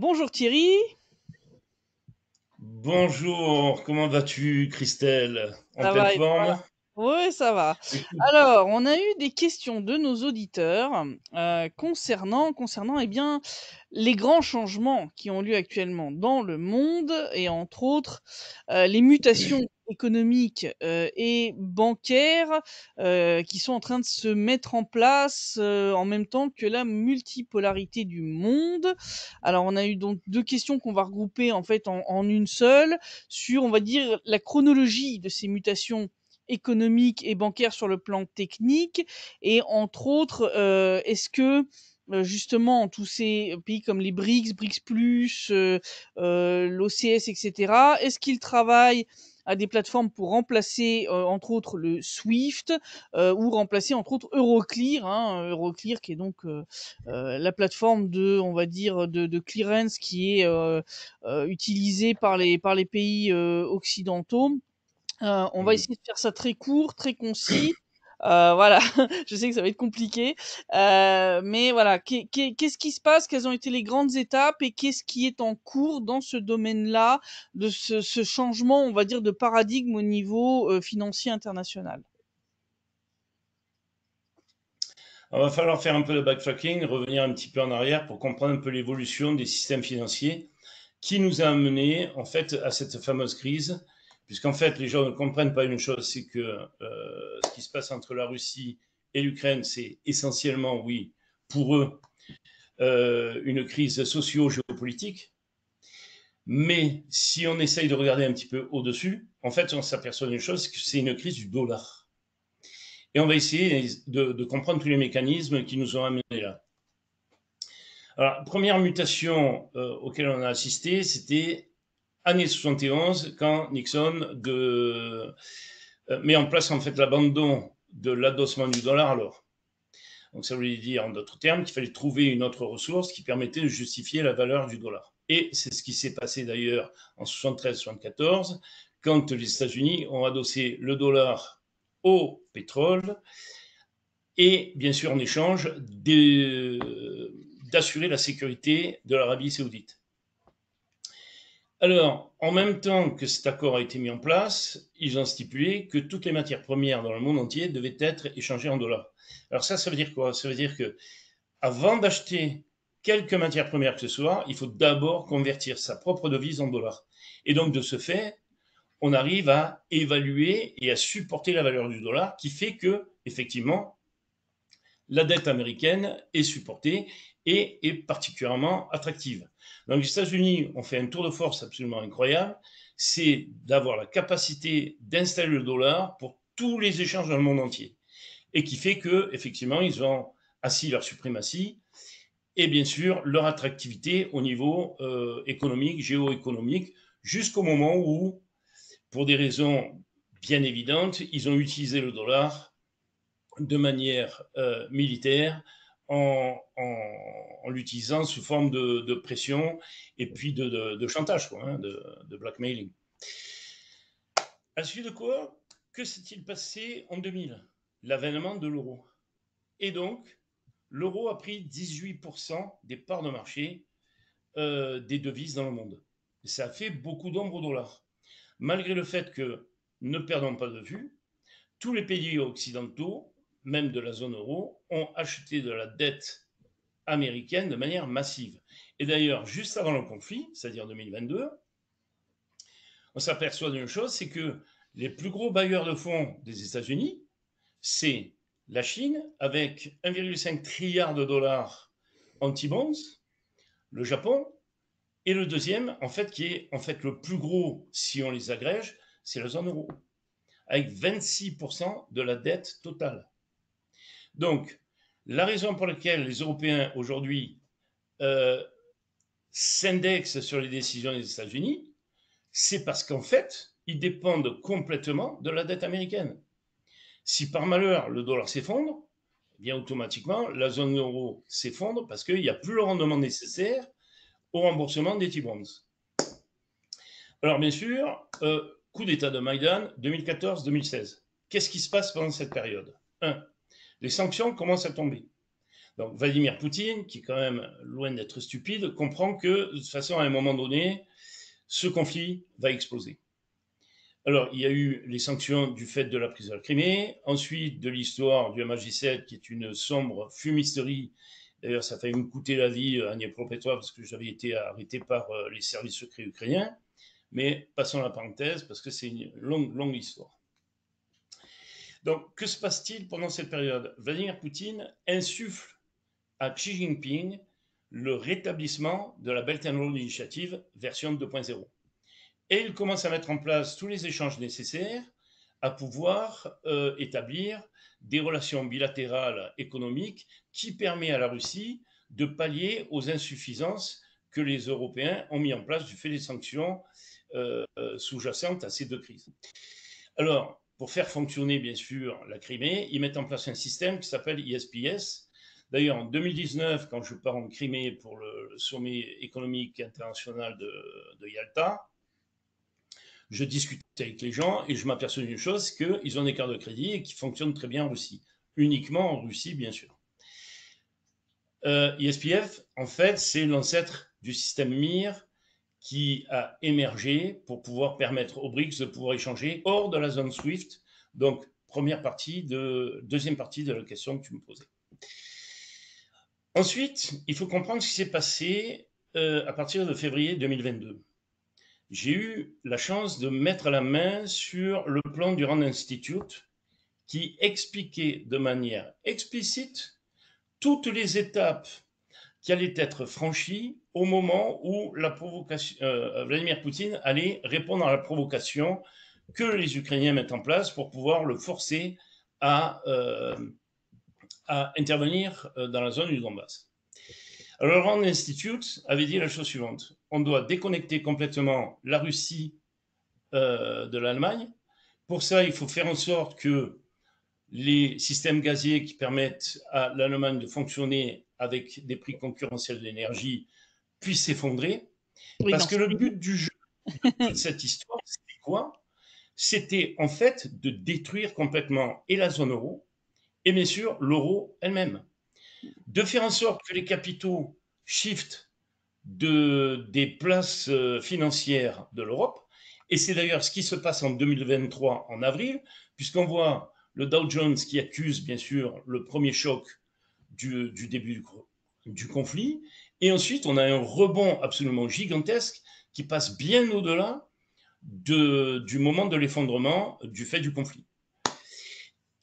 Bonjour Thierry, Bonjour, comment vas-tu, Christelle? En ça pleine va et forme? toi? Oui, ça va. Écoute, Alors, on a eu des questions de nos auditeurs concernant eh bien, les grands changements qui ont lieu actuellement dans le monde et entre autres les mutations économiques et bancaires qui sont en train de se mettre en place en même temps que la multipolarité du monde. Alors, on a eu donc deux questions qu'on va regrouper en fait en une seule sur, on va dire, la chronologie de ces mutations économiques et bancaires sur le plan technique et entre autres, est-ce que justement tous ces pays comme les BRICS, BRICS+, l'OCS, etc., est-ce qu'ils travaillent à des plateformes pour remplacer entre autres le SWIFT ou remplacer entre autres Euroclear, hein, Euroclear qui est donc la plateforme de, on va dire, de clearance qui est utilisée par les pays occidentaux. On va essayer de faire ça très court, très concis. Voilà, je sais que ça va être compliqué, mais voilà, qu'est-ce qui se passe? Quelles ont été les grandes étapes et qu'est-ce qui est en cours dans ce domaine-là, de ce changement, on va dire, de paradigme au niveau financier international? il va falloir faire un peu de backtracking, revenir un petit peu en arrière pour comprendre un peu l'évolution des systèmes financiers qui nous a amené en fait à cette fameuse crise, puisqu'en fait les gens ne comprennent pas une chose, c'est que ce qui se passe entre la Russie et l'Ukraine, c'est essentiellement, oui, pour eux, une crise socio-géopolitique. Mais si on essaye de regarder un petit peu au-dessus, en fait, on s'aperçoit d'une chose, que c'est une crise du dollar. Et on va essayer de comprendre tous les mécanismes qui nous ont amenés là. Alors, première mutation auquel on a assisté, c'était année 71, quand Nixon met en place en fait l'abandon de l'adossement du dollar à l'or. Donc ça voulait dire en d'autres termes qu'il fallait trouver une autre ressource qui permettait de justifier la valeur du dollar. Et c'est ce qui s'est passé d'ailleurs en 73-74, quand les États-Unis ont adossé le dollar au pétrole et bien sûr en échange d'assurer la sécurité de l'Arabie saoudite. Alors, en même temps que cet accord a été mis en place, ils ont stipulé que toutes les matières premières dans le monde entier devaient être échangées en dollars. Alors ça veut dire quoi? Ça veut dire que avant d'acheter quelque matière première que ce soit, il faut d'abord convertir sa propre devise en dollars. Et donc, de ce fait, on arrive à évaluer et à supporter la valeur du dollar, qui fait que, effectivement, la dette américaine est supportée et est particulièrement attractive. Donc les États-Unis ont fait un tour de force absolument incroyable, c'est d'avoir la capacité d'installer le dollar pour tous les échanges dans le monde entier. Et qui fait que, effectivement, ils ont assis leur suprématie et bien sûr leur attractivité au niveau économique, géoéconomique, jusqu'au moment où, pour des raisons bien évidentes, ils ont utilisé le dollar de manière militaire en l'utilisant sous forme de pression et puis de chantage, quoi, hein, de blackmailing. À la suite de quoi, que s'est-il passé en 2000? L'avènement de l'euro. Et donc, l'euro a pris 18% des parts de marché des devises dans le monde. Et ça a fait beaucoup d'ombre au dollar. Malgré le fait que, ne perdons pas de vue, tous les pays occidentaux, même de la zone euro, ont acheté de la dette américaine de manière massive. Et d'ailleurs, juste avant le conflit, c'est-à-dire 2022, on s'aperçoit d'une chose, c'est que les plus gros bailleurs de fonds des États-Unis, c'est la Chine avec 1,5 trilliard de dollars anti-bonds, le Japon, et le deuxième, en fait, qui est en fait le plus gros si on les agrège, c'est la zone euro, avec 26% de la dette totale. Donc, la raison pour laquelle les Européens aujourd'hui euh, s'indexent sur les décisions des États-Unis, c'est parce qu'en fait, ils dépendent complètement de la dette américaine. Si par malheur le dollar s'effondre, eh bien automatiquement la zone euro s'effondre parce qu'il n'y a plus le rendement nécessaire au remboursement des T-bonds. Alors bien sûr, coup d'état de Maïdan 2014-2016. Qu'est-ce qui se passe pendant cette période? Un, les sanctions commencent à tomber. Donc Vladimir Poutine, qui est quand même loin d'être stupide, comprend que de toute façon, à un moment donné, ce conflit va exploser. Alors, il y a eu les sanctions du fait de la prise de la Crimée, ensuite de l'histoire du MH17, qui est une sombre fumisterie. D'ailleurs, ça a failli me coûter la vie à Dniepropetrovsk parce que j'avais été arrêté par les services secrets ukrainiens. Mais passons la parenthèse parce que c'est une longue, longue histoire. Donc, que se passe-t-il pendant cette période? Vladimir Poutine insuffle à Xi Jinping le rétablissement de la Belt and Road Initiative version 2.0. Et il commence à mettre en place tous les échanges nécessaires à pouvoir établir des relations bilatérales économiques qui permettent à la Russie de pallier aux insuffisances que les Européens ont mis en place du fait des sanctions sous-jacentes à ces deux crises. Alors, pour faire fonctionner, bien sûr, la Crimée, ils mettent en place un système qui s'appelle ISPS. D'ailleurs, en 2019, quand je pars en Crimée pour le sommet économique international de Yalta, je discute avec les gens et je m'aperçois d'une chose, qu'ils ont des cartes de crédit et qui fonctionnent très bien en Russie. Uniquement en Russie, bien sûr. ISPF, en fait, c'est l'ancêtre du système MIR qui a émergé pour pouvoir permettre aux BRICS de pouvoir échanger hors de la zone SWIFT. Donc, deuxième partie de la question que tu me posais. Ensuite, il faut comprendre ce qui s'est passé à partir de février 2022. J'ai eu la chance de mettre la main sur le plan du Rand Institute qui expliquait de manière explicite toutes les étapes qui allaient être franchies au moment où Vladimir Poutine allait répondre à la provocation que les Ukrainiens mettent en place pour pouvoir le forcer à intervenir dans la zone du Donbass. Alors, le Rand Institute avait dit la chose suivante: on doit déconnecter complètement la Russie de l'Allemagne. Pour ça, il faut faire en sorte que les systèmes gaziers qui permettent à l'Allemagne de fonctionner avec des prix concurrentiels de l'énergie puissent s'effondrer. Oui, Parce non, que le but du jeu de toute cette histoire, c'était quoi? C'était en fait de détruire complètement et la zone euro et bien sûr l'euro elle-même. De faire en sorte que les capitaux shiftent des places financières de l'Europe. Et c'est d'ailleurs ce qui se passe en 2023 en avril, puisqu'on voit le Dow Jones qui accuse bien sûr le premier choc du début du conflit. Et ensuite, on a un rebond absolument gigantesque qui passe bien au-delà du moment de l'effondrement du fait du conflit.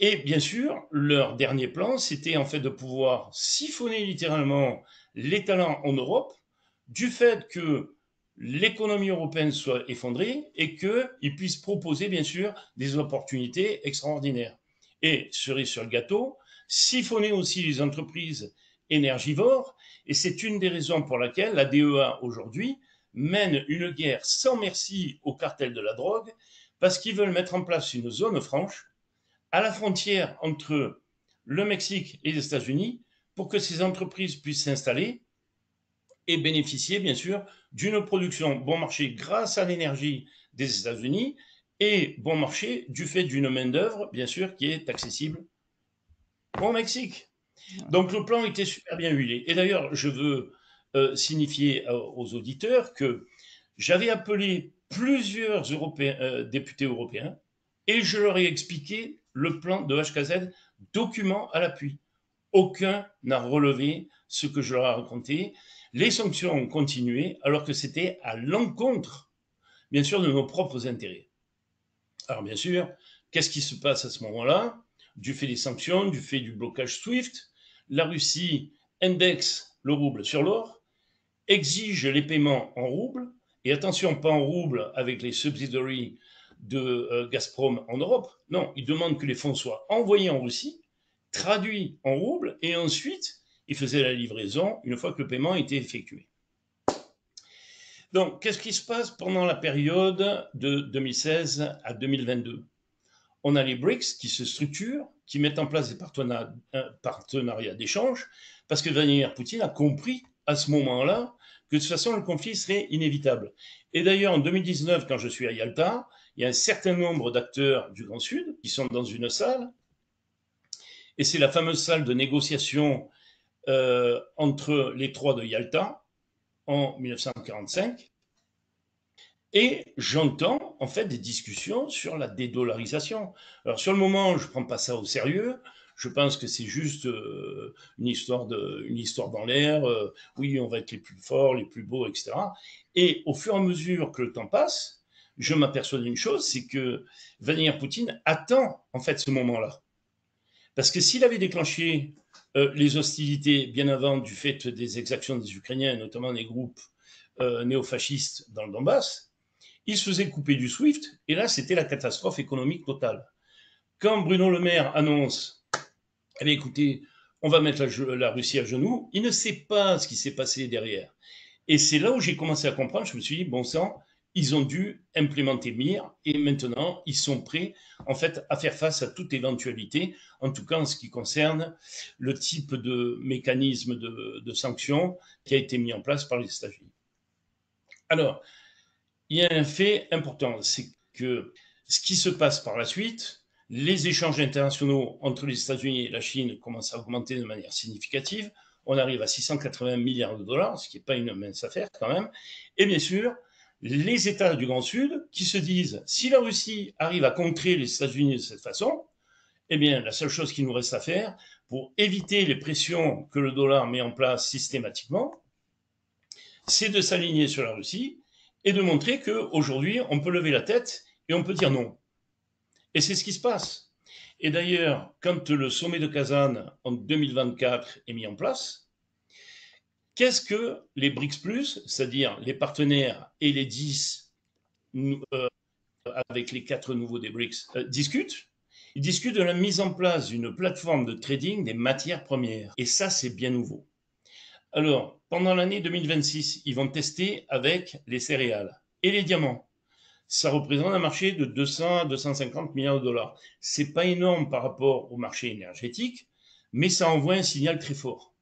Et bien sûr, leur dernier plan, c'était en fait de pouvoir siphonner littéralement les talents en Europe du fait que l'économie européenne soit effondrée et qu'ils puissent proposer bien sûr des opportunités extraordinaires. Et cerise sur le gâteau, siphonner aussi les entreprises énergivores. Et c'est une des raisons pour laquelle la DEA aujourd'hui mène une guerre sans merci au cartel de la drogue, parce qu'ils veulent mettre en place une zone franche à la frontière entre le Mexique et les États-Unis pour que ces entreprises puissent s'installer et bénéficier, bien sûr, d'une production bon marché grâce à l'énergie des États-Unis et bon marché du fait d'une main-d'œuvre, bien sûr, qui est accessible au Mexique. Donc le plan était super bien huilé. Et d'ailleurs, je veux signifier aux auditeurs que j'avais appelé plusieurs députés européens et je leur ai expliqué le plan de HKZ, document à l'appui. Aucun n'a relevé ce que je leur ai raconté. Les sanctions ont continué alors que c'était à l'encontre, bien sûr, de nos propres intérêts. Alors bien sûr, qu'est-ce qui se passe à ce moment-là? Du fait des sanctions, du fait du blocage SWIFT, la Russie indexe le rouble sur l'or, exige les paiements en roubles, et attention, pas en roubles avec les subsidiaries de Gazprom en Europe. Non, il demande que les fonds soient envoyés en Russie, traduits en roubles, et ensuite, il faisait la livraison une fois que le paiement était effectué. Donc, qu'est-ce qui se passe pendant la période de 2016 à 2022? On a les BRICS qui se structurent, qui mettent en place des partenariats d'échange, parce que Vladimir Poutine a compris à ce moment-là que de toute façon, le conflit serait inévitable. Et d'ailleurs, en 2019, quand je suis à Yalta, il y a un certain nombre d'acteurs du Grand Sud qui sont dans une salle, et c'est la fameuse salle de négociation entre les trois de Yalta en 1945. Et j'entends en fait des discussions sur la dédollarisation. Alors sur le moment, je ne prends pas ça au sérieux. Je pense que c'est juste une histoire dans l'air. Oui, on va être les plus forts, les plus beaux, etc. Et au fur et à mesure que le temps passe, je m'aperçois d'une chose, c'est que Vladimir Poutine attend en fait ce moment-là. Parce que s'il avait déclenché les hostilités bien avant du fait des exactions des Ukrainiens, notamment des groupes néofascistes dans le Donbass, il se faisait couper du SWIFT, et là, c'était la catastrophe économique totale. Quand Bruno Le Maire annonce, allez, écoutez, on va mettre la Russie à genoux, il ne sait pas ce qui s'est passé derrière. Et c'est là où j'ai commencé à comprendre, je me suis dit, bon sang, ils ont dû implémenter MIR, et maintenant, ils sont prêts, en fait, à faire face à toute éventualité, en tout cas en ce qui concerne le type de mécanisme de sanctions qui a été mis en place par les États-Unis. Alors, il y a un fait important, c'est que ce qui se passe par la suite, les échanges internationaux entre les États-Unis et la Chine commencent à augmenter de manière significative. On arrive à 680 milliards de dollars, ce qui n'est pas une mince affaire quand même. Et bien sûr, les États du Grand Sud qui se disent, si la Russie arrive à contrer les États-Unis de cette façon, eh bien, la seule chose qu'il nous reste à faire pour éviter les pressions que le dollar met en place systématiquement, c'est de s'aligner sur la Russie et de montrer qu'aujourd'hui, on peut lever la tête et on peut dire non. Et c'est ce qui se passe. Et d'ailleurs, quand le sommet de Kazan en 2024 est mis en place, qu'est-ce que les BRICS+, c'est-à-dire les partenaires et les 10 avec les 4 nouveaux des BRICS, discutent? Ils discutent de la mise en place d'une plateforme de trading des matières premières. Et ça, c'est bien nouveau. Alors, pendant l'année 2026, ils vont tester avec les céréales et les diamants. Ça représente un marché de 200 à 250 milliards de dollars. C'est pas énorme par rapport au marché énergétique, mais ça envoie un signal très fort.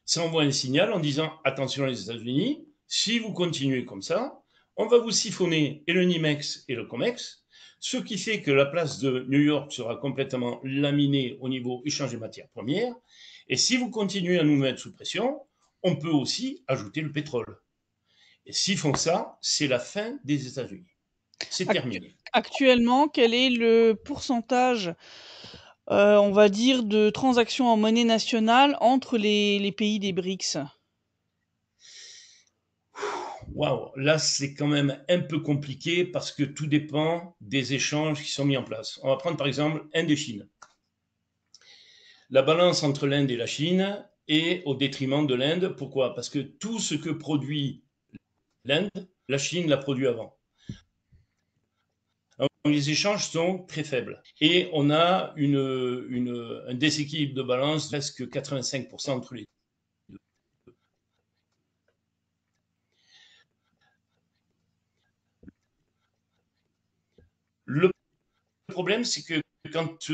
Ça envoie un signal en disant attention les États-Unis, si vous continuez comme ça, on va vous siphonner et le NYMEX et le COMEX, ce qui fait que la place de New York sera complètement laminée au niveau échange des matières premières. Et si vous continuez à nous mettre sous pression, on peut aussi ajouter le pétrole. Et s'ils font ça, c'est la fin des États-Unis. C'est terminé. Actuellement, quel est le pourcentage, on va dire, de transactions en monnaie nationale entre les pays des BRICS? Waouh, là c'est quand même un peu compliqué parce que tout dépend des échanges qui sont mis en place. On va prendre par exemple Inde et Chine. La balance entre l'Inde et la Chine est au détriment de l'Inde. Pourquoi? Parce que tout ce que produit l'Inde, la Chine l'a produit avant. Donc, les échanges sont très faibles. Et on a un déséquilibre de balance de presque 85% entre les deux. Le problème, c'est que quand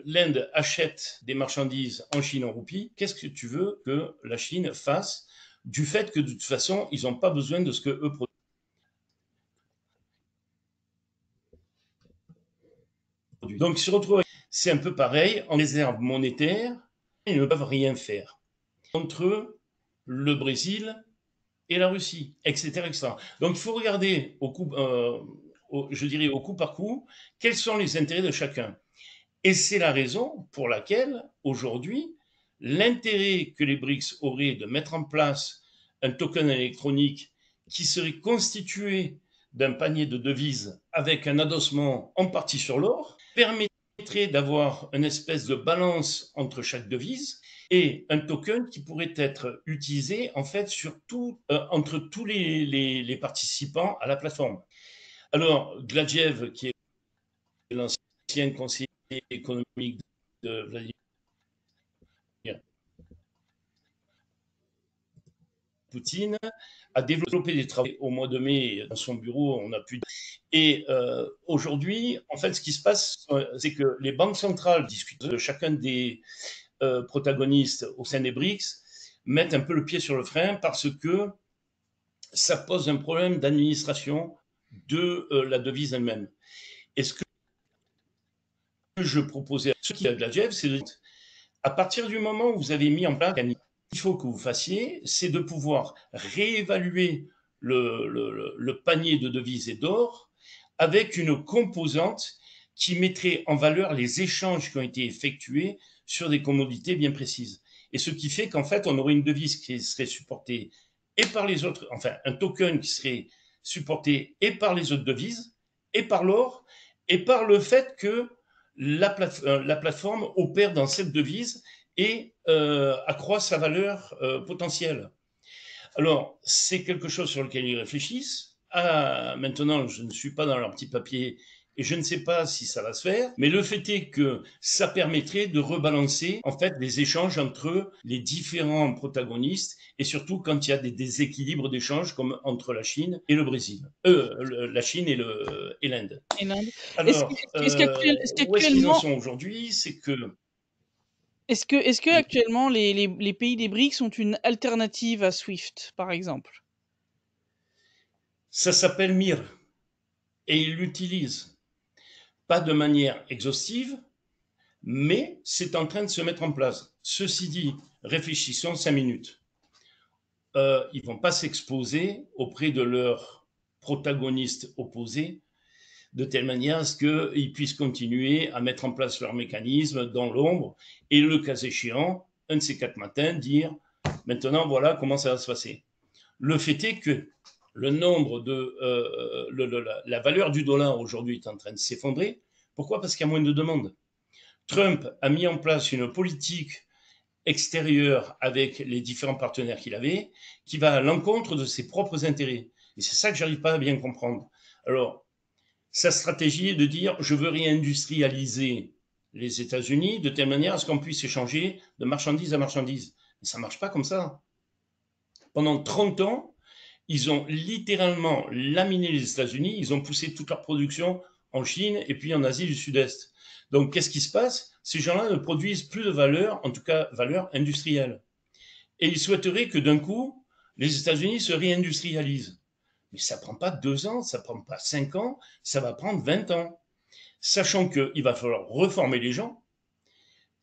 l'Inde achète des marchandises en Chine en roupies, qu'est-ce que tu veux que la Chine fasse du fait que de toute façon, ils n'ont pas besoin de ce que eux produisent. Donc, ils se retrouvent, c'est un peu pareil, en réserve monétaire, ils ne peuvent rien faire entre le Brésil et la Russie, etc., etc. Donc, il faut regarder je dirais au coup par coup, quels sont les intérêts de chacun. Et c'est la raison pour laquelle, aujourd'hui, l'intérêt que les BRICS auraient de mettre en place un token électronique qui serait constitué d'un panier de devises avec un adossement en partie sur l'or permettrait d'avoir une espèce de balance entre chaque devise et un token qui pourrait être utilisé en fait entre tous les participants à la plateforme. Alors, Gladiev, qui est l'ancien conseiller économique de Vladimir Poutine, a développé des travaux au mois de mai dans son bureau. On a pu. Et aujourd'hui, en fait, ce qui se passe, c'est que les banques centrales discutent de chacun des protagonistes au sein des BRICS, mettent un peu le pied sur le frein parce que ça pose un problème d'administration de la devise elle-même. Et ce que je proposais à ceux qui a de la GEF, c'est de À partir du moment où vous avez mis en place, il faut que vous fassiez, c'est de pouvoir réévaluer le panier de devises et d'or avec une composante qui mettrait en valeur les échanges qui ont été effectués sur des commodités bien précises. Et ce qui fait qu'en fait, on aurait une devise qui serait supportée et par les autres, enfin un token qui serait supporté et par les autres devises, et par l'or, et par le fait que la plateforme opère dans cette devise et accroît sa valeur potentielle. Alors, c'est quelque chose sur lequel ils réfléchissent. Ah, maintenant, je ne suis pas dans leur petit papier et je ne sais pas si ça va se faire, mais le fait est que ça permettrait de rebalancer en fait les échanges entre les différents protagonistes et surtout quand il y a des déséquilibres d'échanges comme entre la Chine et le Brésil, la Chine et l'Inde. Et l'Inde. Alors, Est-ce où est-ce qu'ils en qu'actuellement, sont aujourd'hui? C'est que est-ce que oui, actuellement les pays des BRICS sont une alternative à SWIFT, par exemple? ça s'appelle MIR et ils l'utilisent pas de manière exhaustive, mais c'est en train de se mettre en place. Ceci dit, réfléchissons 5 minutes. Ils ne vont pas s'exposer auprès de leurs protagonistes opposés de telle manière à ce qu'ils puissent continuer à mettre en place leurs mécanismes dans l'ombre et le cas échéant, un de ces 4 matins, dire maintenant voilà comment ça va se passer. Le fait est que le nombre de la valeur du dollar aujourd'hui est en train de s'effondrer. Pourquoi? Parce qu'il y a moins de demandes. Trump a mis en place une politique extérieure avec les différents partenaires qu'il avait, qui va à l'encontre de ses propres intérêts. Et c'est ça que j'arrive pas à bien comprendre. Alors, sa stratégie est de dire je veux réindustrialiser les États-Unis de telle manière à ce qu'on puisse échanger de marchandise à marchandise. Mais ça ne marche pas comme ça. Pendant 30 ans, ils ont littéralement laminé les États-Unis, ils ont poussé toute leur production en Chine et puis en Asie du Sud-Est. Donc, qu'est-ce qui se passe? Ces gens-là ne produisent plus de valeur, en tout cas valeur industrielle. Et ils souhaiteraient que d'un coup, les États-Unis se réindustrialisent. Mais ça ne prend pas 2 ans, ça ne prend pas 5 ans, ça va prendre 20 ans. Sachant qu'il va falloir reformer les gens,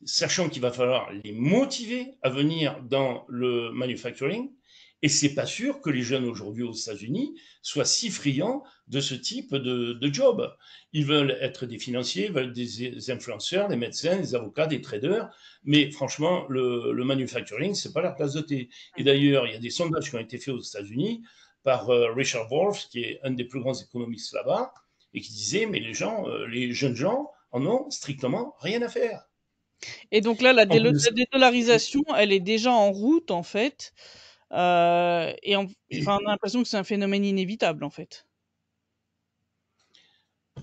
sachant qu'il va falloir les motiver à venir dans le manufacturing. Et c'est pas sûr que les jeunes aujourd'hui aux États-Unis soient si friands de ce type de job. Ils veulent être des financiers, ils veulent des influenceurs, des médecins, des avocats, des traders. Mais franchement, le manufacturing, c'est pas leur tasse de thé. Et d'ailleurs, il y a des sondages qui ont été faits aux États-Unis par Richard Wolff, qui est un des plus grands économistes là-bas, et qui disait, mais les jeunes gens en ont strictement rien à faire. Et donc là, En plus de la ça, dédollarisation, elle est déjà en route, en fait. Et enfin, on a l'impression que c'est un phénomène inévitable, en fait.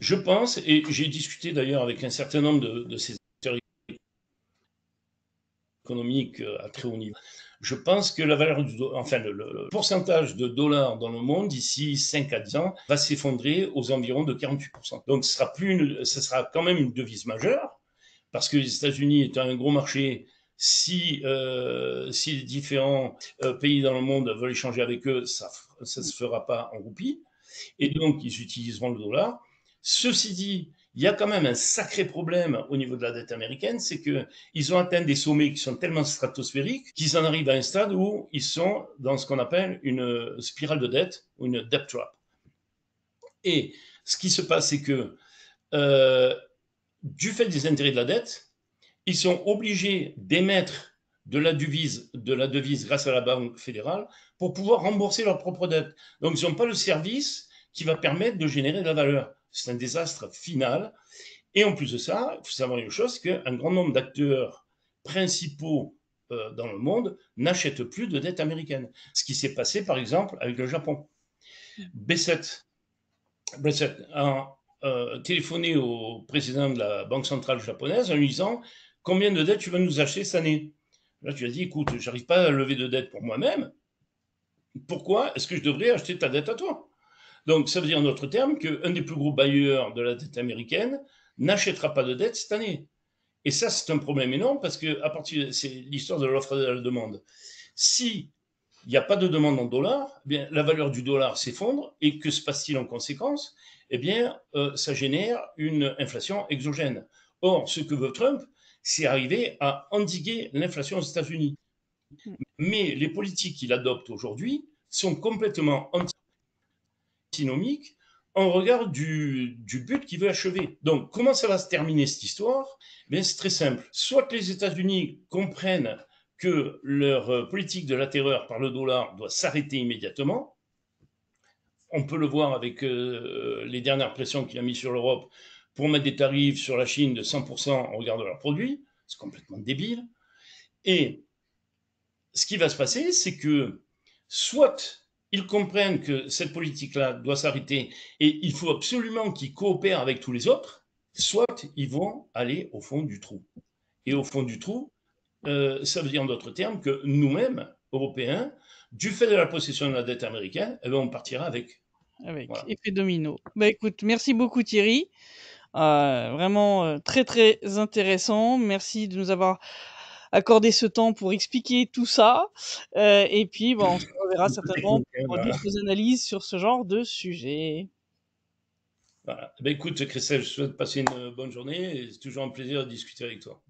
je pense, et j'ai discuté d'ailleurs avec un certain nombre de ces acteurs économiques à très haut niveau, je pense que la valeur enfin le pourcentage de dollars dans le monde d'ici 5 à 10 ans va s'effondrer aux environs de 48%. Donc ce sera quand même une devise majeure, parce que les États-Unis étant un gros marché, si les différents pays dans le monde veulent échanger avec eux, ça ne se fera pas en roupies, et donc ils utiliseront le dollar. Ceci dit, il y a quand même un sacré problème au niveau de la dette américaine, c'est qu'ils ont atteint des sommets qui sont tellement stratosphériques qu'ils en arrivent à un stade où ils sont dans ce qu'on appelle une spirale de dette, ou une debt trap. Et ce qui se passe, c'est que euh, du fait des intérêts de la dette, ils sont obligés d'émettre de la devise grâce à la Banque fédérale pour pouvoir rembourser leur propre dette. Donc, ils n'ont pas le service qui va permettre de générer de la valeur. C'est un désastre final. Et en plus de ça, il faut savoir une chose, qu'un grand nombre d'acteurs principaux dans le monde n'achètent plus de dette américaine. Ce qui s'est passé, par exemple, avec le Japon. B7, B7 a téléphoné au président de la Banque centrale japonaise en lui disant combien de dettes tu vas nous acheter cette année. Là, tu as dit écoute, j'arrive pas à lever de dette pour moi-même. Pourquoi est-ce que je devrais acheter ta dette à toi? Donc, ça veut dire en d'autres termes qu'un des plus gros bailleurs de la dette américaine n'achètera pas de dette cette année. Et ça, c'est un problème énorme parce que à partir, c'est l'histoire de l'offre et de la demande. Si il n'y a pas de demande en dollars, eh bien, la valeur du dollar s'effondre. Et que se passe-t-il en conséquence? Eh bien, ça génère une inflation exogène. Or, ce que veut Trump, c'est arriver à endiguer l'inflation aux États-Unis. Mmh. Mais les politiques qu'il adopte aujourd'hui sont complètement antinomiques en regard du but qu'il veut achever. Donc, comment ça va se terminer cette histoire? Bien, c'est très simple. Soit les États-Unis comprennent que leur politique de la terreur par le dollar doit s'arrêter immédiatement. On peut le voir avec les dernières pressions qu'il a mises sur l'Europe pour mettre des tarifs sur la Chine de 100% en regard de leurs produits. C'est complètement débile. Et ce qui va se passer, c'est que soit ils comprennent que cette politique-là doit s'arrêter et il faut absolument qu'ils coopèrent avec tous les autres, soit ils vont aller au fond du trou. Et au fond du trou, ça veut dire en d'autres termes que nous-mêmes, Européens, du fait de la possession de la dette américaine, eh ben, on partira avec. Avec Voilà. effet domino. Bah, écoute, merci beaucoup Thierry. Vraiment, très, très intéressant. Merci de nous avoir accordé ce temps pour expliquer tout ça, et puis, bah, on se reverra Un peu certainement technique, hein, pour là. d'autres analyses sur ce genre de sujet. Voilà. Ben, écoute, Christelle, je te souhaite de passer une bonne journée et c'est toujours un plaisir de discuter avec toi.